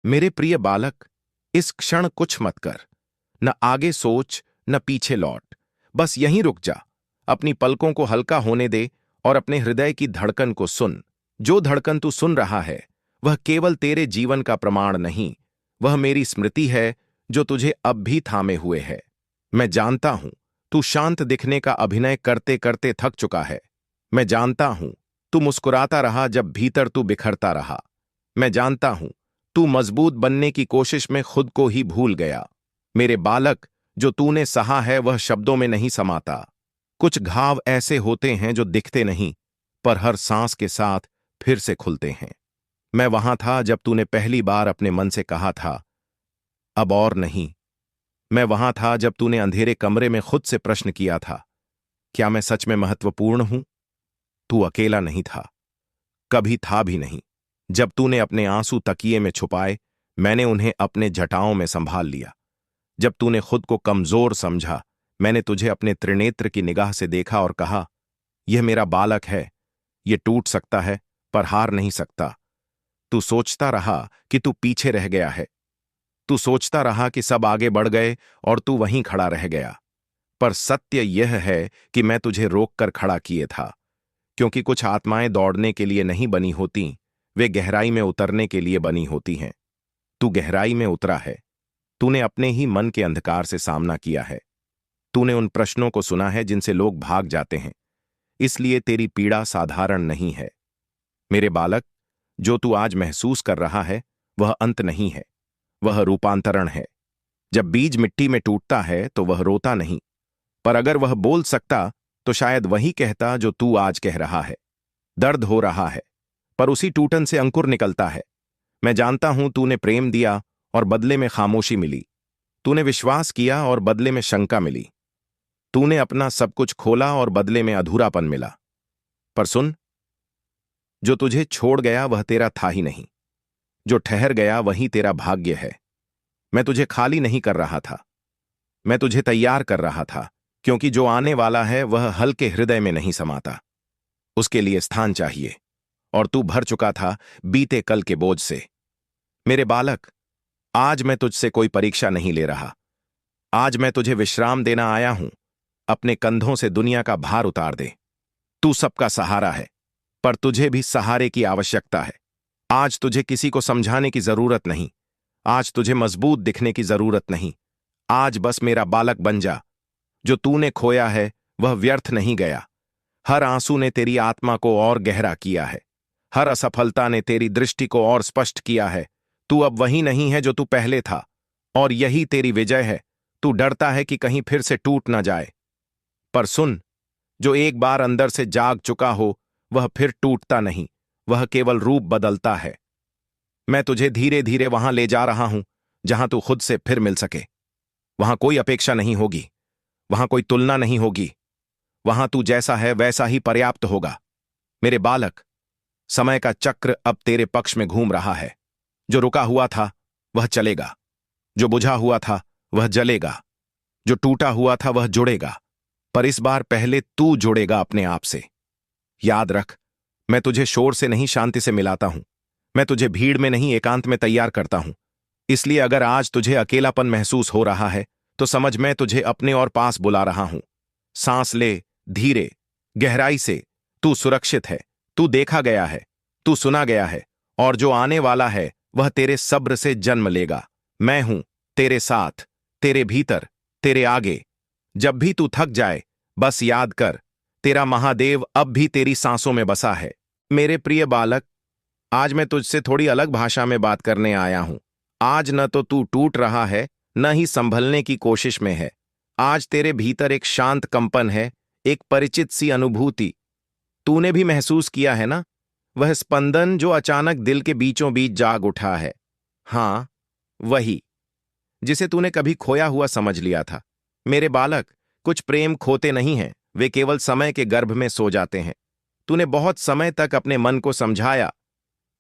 मेरे प्रिय बालक, इस क्षण कुछ मत कर। न आगे सोच, न पीछे लौट। बस यहीं रुक जा। अपनी पलकों को हल्का होने दे और अपने हृदय की धड़कन को सुन। जो धड़कन तू सुन रहा है, वह केवल तेरे जीवन का प्रमाण नहीं, वह मेरी स्मृति है जो तुझे अब भी थामे हुए है। मैं जानता हूं, तू शांत दिखने का अभिनय करते करते थक चुका है। मैं जानता हूं, तू मुस्कुराता रहा जब भीतर तू बिखरता रहा। मैं जानता हूं, तू मजबूत बनने की कोशिश में खुद को ही भूल गया। मेरे बालक, जो तूने सहा है वह शब्दों में नहीं समाता। कुछ घाव ऐसे होते हैं जो दिखते नहीं, पर हर सांस के साथ फिर से खुलते हैं। मैं वहां था जब तूने पहली बार अपने मन से कहा था, अब और नहीं। मैं वहां था जब तूने अंधेरे कमरे में खुद से प्रश्न किया था, क्या मैं सच में महत्वपूर्ण हूं? तू अकेला नहीं था, कभी था भी नहीं। जब तूने अपने आंसू तकिए में छुपाए, मैंने उन्हें अपने जटाओं में संभाल लिया। जब तूने खुद को कमजोर समझा, मैंने तुझे अपने त्रिनेत्र की निगाह से देखा और कहा, यह मेरा बालक है, यह टूट सकता है पर हार नहीं सकता। तू सोचता रहा कि तू पीछे रह गया है। तू सोचता रहा कि सब आगे बढ़ गए और तू वहीं खड़ा रह गया। पर सत्य यह है कि मैं तुझे रोककर खड़ा किए था, क्योंकि कुछ आत्माएं दौड़ने के लिए नहीं बनी होती, वे गहराई में उतरने के लिए बनी होती हैं। तू गहराई में उतरा है। तूने अपने ही मन के अंधकार से सामना किया है। तूने उन प्रश्नों को सुना है जिनसे लोग भाग जाते हैं। इसलिए तेरी पीड़ा साधारण नहीं है। मेरे बालक, जो तू आज महसूस कर रहा है वह अंत नहीं है, वह रूपांतरण है। जब बीज मिट्टी में टूटता है तो वह रोता नहीं, पर अगर वह बोल सकता तो शायद वही कहता जो तू आज कह रहा है। दर्द हो रहा है, पर उसी टूटन से अंकुर निकलता है। मैं जानता हूं, तूने प्रेम दिया और बदले में खामोशी मिली। तूने विश्वास किया और बदले में शंका मिली। तूने अपना सब कुछ खोला और बदले में अधूरापन मिला। पर सुन, जो तुझे छोड़ गया वह तेरा था ही नहीं। जो ठहर गया वही तेरा भाग्य है। मैं तुझे खाली नहीं कर रहा था, मैं तुझे तैयार कर रहा था, क्योंकि जो आने वाला है वह हल्के हृदय में नहीं समाता। उसके लिए स्थान चाहिए, और तू भर चुका था बीते कल के बोझ से। मेरे बालक, आज मैं तुझसे कोई परीक्षा नहीं ले रहा। आज मैं तुझे विश्राम देना आया हूं। अपने कंधों से दुनिया का भार उतार दे। तू सबका सहारा है, पर तुझे भी सहारे की आवश्यकता है। आज तुझे किसी को समझाने की जरूरत नहीं। आज तुझे मजबूत दिखने की जरूरत नहीं। आज बस मेरा बालक बन जा। जो तूने खोया है वह व्यर्थ नहीं गया। हर आंसू ने तेरी आत्मा को और गहरा किया है। हर असफलता ने तेरी दृष्टि को और स्पष्ट किया है। तू अब वही नहीं है जो तू पहले था, और यही तेरी विजय है। तू डरता है कि कहीं फिर से टूट ना जाए, पर सुन, जो एक बार अंदर से जाग चुका हो वह फिर टूटता नहीं, वह केवल रूप बदलता है। मैं तुझे धीरे धीरे वहां ले जा रहा हूं जहां तू खुद से फिर मिल सके। वहां कोई अपेक्षा नहीं होगी, वहां कोई तुलना नहीं होगी। वहां तू जैसा है वैसा ही पर्याप्त होगा। मेरे बालक, समय का चक्र अब तेरे पक्ष में घूम रहा है। जो रुका हुआ था वह चलेगा, जो बुझा हुआ था वह जलेगा, जो टूटा हुआ था वह जुड़ेगा। पर इस बार पहले तू जुड़ेगा अपने आप से। याद रख, मैं तुझे शोर से नहीं शांति से मिलाता हूं। मैं तुझे भीड़ में नहीं एकांत में तैयार करता हूं। इसलिए अगर आज तुझे अकेलापन महसूस हो रहा है तो समझ, मैं तुझे अपने और पास बुला रहा हूं। सांस ले, धीरे, गहराई से। तू सुरक्षित है, तू देखा गया है, तू सुना गया है, और जो आने वाला है वह तेरे सब्र से जन्म लेगा। मैं हूं तेरे साथ, तेरे भीतर, तेरे आगे। जब भी तू थक जाए, बस याद कर, तेरा महादेव अब भी तेरी सांसों में बसा है। मेरे प्रिय बालक, आज मैं तुझसे थोड़ी अलग भाषा में बात करने आया हूं। आज न तो तू टूट रहा है, न ही संभलने की कोशिश में है। आज तेरे भीतर एक शांत कंपन है, एक परिचित सी अनुभूति। तूने भी महसूस किया है ना, वह स्पंदन जो अचानक दिल के बीचों बीच जाग उठा है। हां, वही, जिसे तूने कभी खोया हुआ समझ लिया था। मेरे बालक, कुछ प्रेम खोते नहीं हैं, वे केवल समय के गर्भ में सो जाते हैं। तूने बहुत समय तक अपने मन को समझाया,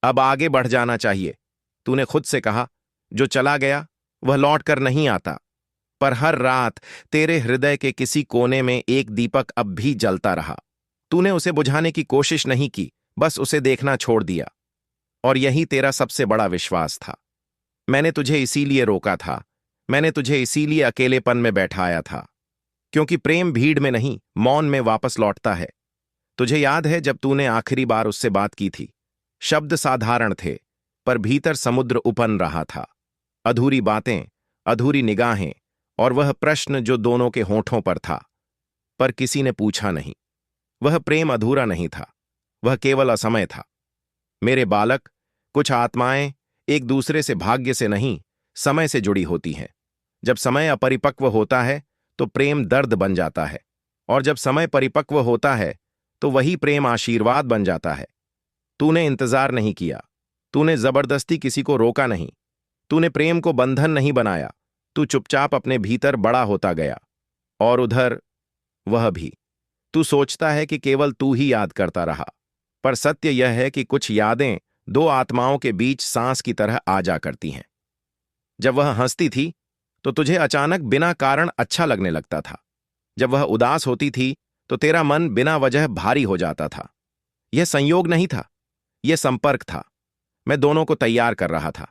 अब आगे बढ़ जाना चाहिए। तूने खुद से कहा, जो चला गया वह लौट कर नहीं आता। पर हर रात तेरे हृदय के किसी कोने में एक दीपक अब भी जलता रहा। तूने उसे बुझाने की कोशिश नहीं की, बस उसे देखना छोड़ दिया। और यही तेरा सबसे बड़ा विश्वास था। मैंने तुझे इसीलिए रोका था, मैंने तुझे इसीलिए अकेलेपन में बैठाया था, क्योंकि प्रेम भीड़ में नहीं, मौन में वापस लौटता है। तुझे याद है जब तूने आखिरी बार उससे बात की थी? शब्द साधारण थे, पर भीतर समुद्र उपन रहा था। अधूरी बातें, अधूरी निगाहें, और वह प्रश्न जो दोनों के होठों पर था, पर किसी ने पूछा नहीं। वह प्रेम अधूरा नहीं था, वह केवल असमय था। मेरे बालक, कुछ आत्माएं एक दूसरे से भाग्य से नहीं, समय से जुड़ी होती हैं। जब समय अपरिपक्व होता है तो प्रेम दर्द बन जाता है, और जब समय परिपक्व होता है तो वही प्रेम आशीर्वाद बन जाता है। तूने इंतजार नहीं किया, तूने जबरदस्ती किसी को रोका नहीं, तूने प्रेम को बंधन नहीं बनाया, तू चुपचाप अपने भीतर बड़ा होता गया। और उधर वह भी। तू सोचता है कि केवल तू ही याद करता रहा, पर सत्य यह है कि कुछ यादें दो आत्माओं के बीच सांस की तरह आ जा करती हैं। जब वह हंसती थी तो तुझे अचानक बिना कारण अच्छा लगने लगता था। जब वह उदास होती थी तो तेरा मन बिना वजह भारी हो जाता था। यह संयोग नहीं था, यह संपर्क था। मैं दोनों को तैयार कर रहा था,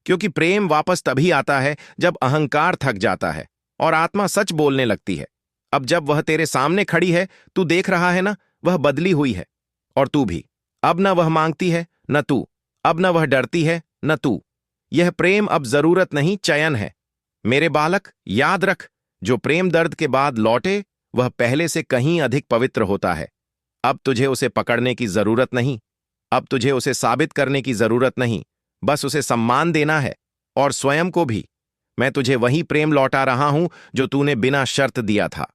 क्योंकि प्रेम वापस तभी आता है जब अहंकार थक जाता है और आत्मा सच बोलने लगती है। अब जब वह तेरे सामने खड़ी है, तू देख रहा है ना, वह बदली हुई है, और तू भी। अब न वह मांगती है न तू, अब न वह डरती है न तू। यह प्रेम अब जरूरत नहीं, चयन है। मेरे बालक, याद रख, जो प्रेम दर्द के बाद लौटे वह पहले से कहीं अधिक पवित्र होता है। अब तुझे उसे पकड़ने की जरूरत नहीं, अब तुझे उसे साबित करने की जरूरत नहीं, बस उसे सम्मान देना है, और स्वयं को भी। मैं तुझे वही प्रेम लौटा रहा हूं जो तूने बिना शर्त दिया था,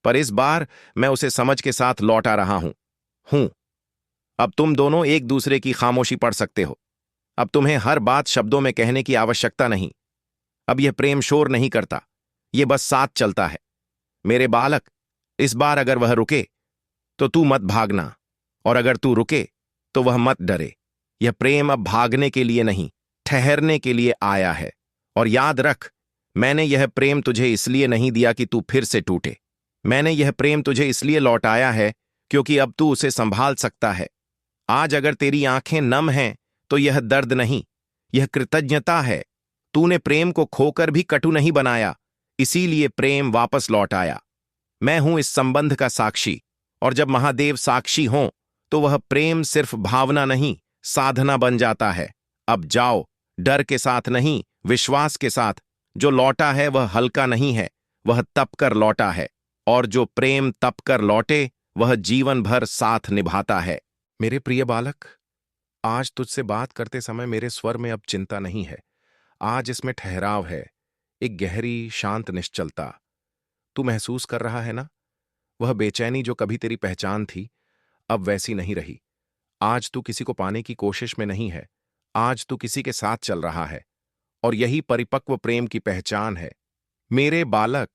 पर इस बार मैं उसे समझ के साथ लौटा रहा हूं। अब तुम दोनों एक दूसरे की खामोशी पढ़ सकते हो। अब तुम्हें हर बात शब्दों में कहने की आवश्यकता नहीं। अब यह प्रेम शोर नहीं करता, यह बस साथ चलता है। मेरे बालक, इस बार अगर वह रुके तो तू मत भागना, और अगर तू रुके तो वह मत डरे। यह प्रेम अब भागने के लिए नहीं, ठहरने के लिए आया है। और याद रख, मैंने यह प्रेम तुझे इसलिए नहीं दिया कि तू फिर से टूटे। मैंने यह प्रेम तुझे इसलिए लौटाया है क्योंकि अब तू उसे संभाल सकता है। आज अगर तेरी आंखें नम हैं तो यह दर्द नहीं, यह कृतज्ञता है। तूने प्रेम को खोकर भी कटु नहीं बनाया, इसीलिए प्रेम वापस लौट आया। मैं हूं इस संबंध का साक्षी, और जब महादेव साक्षी हों तो वह प्रेम सिर्फ भावना नहीं, साधना बन जाता है। अब जाओ, डर के साथ नहीं, विश्वास के साथ। जो लौटा है वह हल्का नहीं है, वह तप कर लौटा है, और जो प्रेम तप कर लौटे वह जीवन भर साथ निभाता है। मेरे प्रिय बालक, आज तुझसे बात करते समय मेरे स्वर में अब चिंता नहीं है, आज इसमें ठहराव है, एक गहरी शांत निश्चलता। तू महसूस कर रहा है ना, वह बेचैनी जो कभी तेरी पहचान थी अब वैसी नहीं रही। आज तू किसी को पाने की कोशिश में नहीं है, आज तू किसी के साथ चल रहा है, और यही परिपक्व प्रेम की पहचान है। मेरे बालक,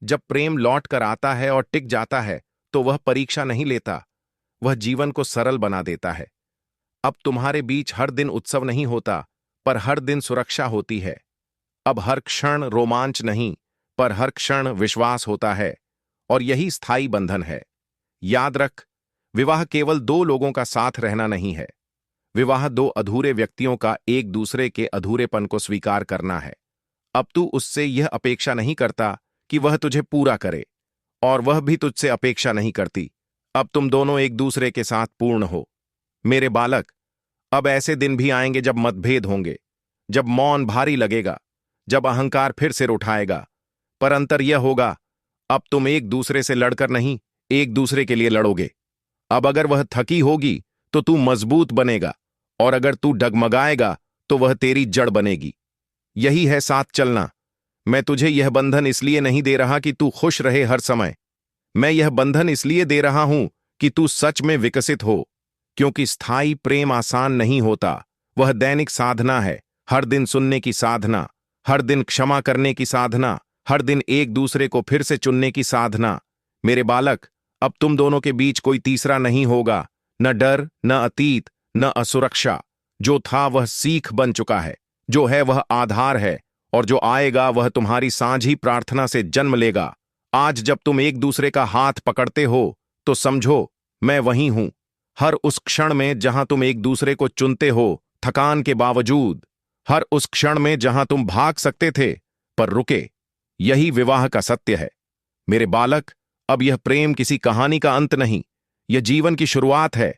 जब प्रेम लौट कर आता है और टिक जाता है तो वह परीक्षा नहीं लेता, वह जीवन को सरल बना देता है। अब तुम्हारे बीच हर दिन उत्सव नहीं होता, पर हर दिन सुरक्षा होती है। अब हर क्षण रोमांच नहीं, पर हर क्षण विश्वास होता है, और यही स्थायी बंधन है। याद रख, विवाह केवल दो लोगों का साथ रहना नहीं है, विवाह दो अधूरे व्यक्तियों का एक दूसरे के अधूरेपन को स्वीकार करना है। अब तू उससे यह अपेक्षा नहीं करता कि वह तुझे पूरा करे, और वह भी तुझसे अपेक्षा नहीं करती। अब तुम दोनों एक दूसरे के साथ पूर्ण हो। मेरे बालक, अब ऐसे दिन भी आएंगे जब मतभेद होंगे, जब मौन भारी लगेगा, जब अहंकार फिर सिर उठाएगा, पर अंतर यह होगा, अब तुम एक दूसरे से लड़कर नहीं, एक दूसरे के लिए लड़ोगे। अब अगर वह थकी होगी तो तू मजबूत बनेगा, और अगर तू डगमगाएगा तो वह तेरी जड़ बनेगी। यही है साथ चलना। मैं तुझे यह बंधन इसलिए नहीं दे रहा कि तू खुश रहे हर समय, मैं यह बंधन इसलिए दे रहा हूं कि तू सच में विकसित हो। क्योंकि स्थायी प्रेम आसान नहीं होता, वह दैनिक साधना है। हर दिन सुनने की साधना, हर दिन क्षमा करने की साधना, हर दिन एक दूसरे को फिर से चुनने की साधना। मेरे बालक, अब तुम दोनों के बीच कोई तीसरा नहीं होगा, न डर, न अतीत, न असुरक्षा। जो था वह सीख बन चुका है, जो है वह आधार है, और जो आएगा वह तुम्हारी साझी प्रार्थना से जन्म लेगा। आज जब तुम एक दूसरे का हाथ पकड़ते हो तो समझो, मैं वहीं हूं, हर उस क्षण में जहां तुम एक दूसरे को चुनते हो, थकान के बावजूद। हर उस क्षण में जहां तुम भाग सकते थे पर रुके। यही विवाह का सत्य है मेरे बालक। अब यह प्रेम किसी कहानी का अंत नहीं, यह जीवन की शुरुआत है।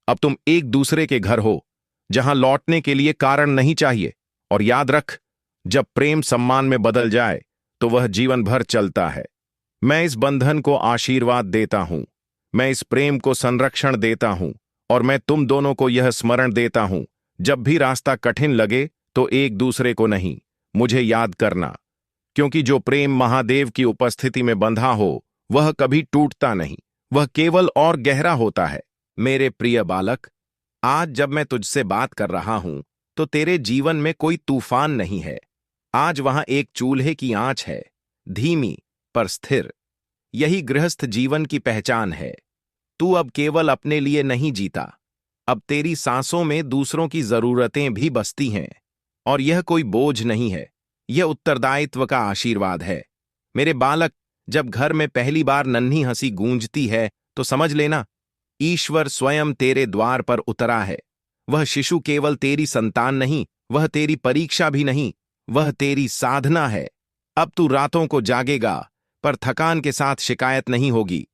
अब तुम एक दूसरे के घर हो जहां लौटने के लिए कारण नहीं चाहिए। और याद रख, जब प्रेम सम्मान में बदल जाए तो वह जीवन भर चलता है। मैं इस बंधन को आशीर्वाद देता हूं, मैं इस प्रेम को संरक्षण देता हूं, और मैं तुम दोनों को यह स्मरण देता हूं, जब भी रास्ता कठिन लगे तो एक दूसरे को नहीं, मुझे याद करना। क्योंकि जो प्रेम महादेव की उपस्थिति में बंधा हो वह कभी टूटता नहीं, वह केवल और गहरा होता है। मेरे प्रिय बालक, आज जब मैं तुझसे बात कर रहा हूं तो तेरे जीवन में कोई तूफान नहीं है। आज वहां एक चूल्हे की आंच है, धीमी पर स्थिर। यही गृहस्थ जीवन की पहचान है। तू अब केवल अपने लिए नहीं जीता, अब तेरी सांसों में दूसरों की जरूरतें भी बसती हैं। और यह कोई बोझ नहीं है, यह उत्तरदायित्व का आशीर्वाद है। मेरे बालक, जब घर में पहली बार नन्ही हंसी गूंजती है तो समझ लेना, ईश्वर स्वयं तेरे द्वार पर उतरा है। वह शिशु केवल तेरी संतान नहीं, वह तेरी परीक्षा भी नहीं, वह तेरी साधना है। अब तू रातों को जागेगा पर थकान के साथ शिकायत नहीं होगी।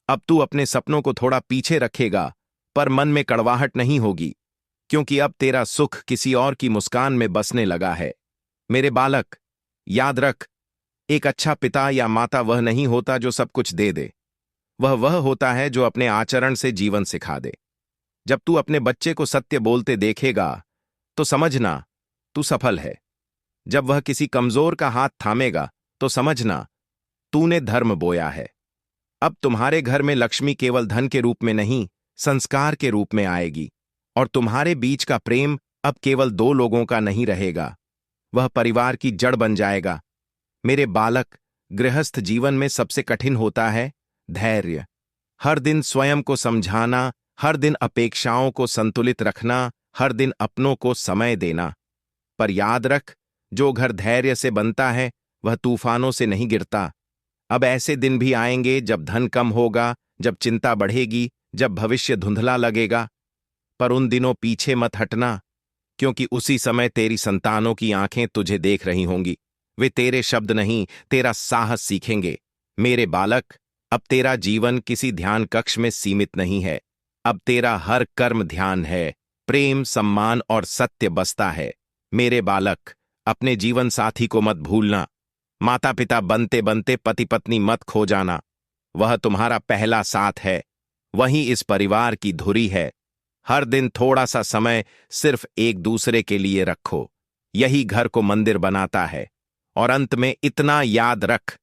अब तू अपने सपनों को थोड़ा पीछे रखेगा पर मन में कड़वाहट नहीं होगी, क्योंकि अब तेरा सुख किसी और की मुस्कान में बसने लगा है। मेरे बालक, याद रख, एक अच्छा पिता या माता वह नहीं होता जो सब कुछ दे दे, वह होता है जो अपने आचरण से जीवन सिखा दे। जब तू अपने बच्चे को सत्य बोलते देखेगा तो समझना तू सफल है। जब वह किसी कमजोर का हाथ थामेगा तो समझना तूने धर्म बोया है। अब तुम्हारे घर में लक्ष्मी केवल धन के रूप में नहीं, संस्कार के रूप में आएगी। और तुम्हारे बीच का प्रेम अब केवल दो लोगों का नहीं रहेगा, वह परिवार की जड़ बन जाएगा। मेरे बालक, गृहस्थ जीवन में सबसे कठिन होता है धैर्य। हर दिन स्वयं को समझाना, हर दिन अपेक्षाओं को संतुलित रखना, हर दिन अपनों को समय देना। पर याद रख, जो घर धैर्य से बनता है वह तूफानों से नहीं गिरता। अब ऐसे दिन भी आएंगे जब धन कम होगा, जब चिंता बढ़ेगी, जब भविष्य धुंधला लगेगा। पर उन दिनों पीछे मत हटना, क्योंकि उसी समय तेरी संतानों की आंखें तुझे देख रही होंगी। वे तेरे शब्द नहीं, तेरा साहस सीखेंगे। मेरे बालक, अब तेरा जीवन किसी ध्यान कक्ष में सीमित नहीं है। अब तेरा हर कर्म ध्यान है, प्रेम, सम्मान और सत्य बसता है। मेरे बालक, अपने जीवन साथी को मत भूलना। माता पिता बनते बनते पति पत्नी मत खो जाना। वह तुम्हारा पहला साथ है, वही इस परिवार की धुरी है। हर दिन थोड़ा सा समय सिर्फ एक दूसरे के लिए रखो, यही घर को मंदिर बनाता है। और अंत में इतना याद रख,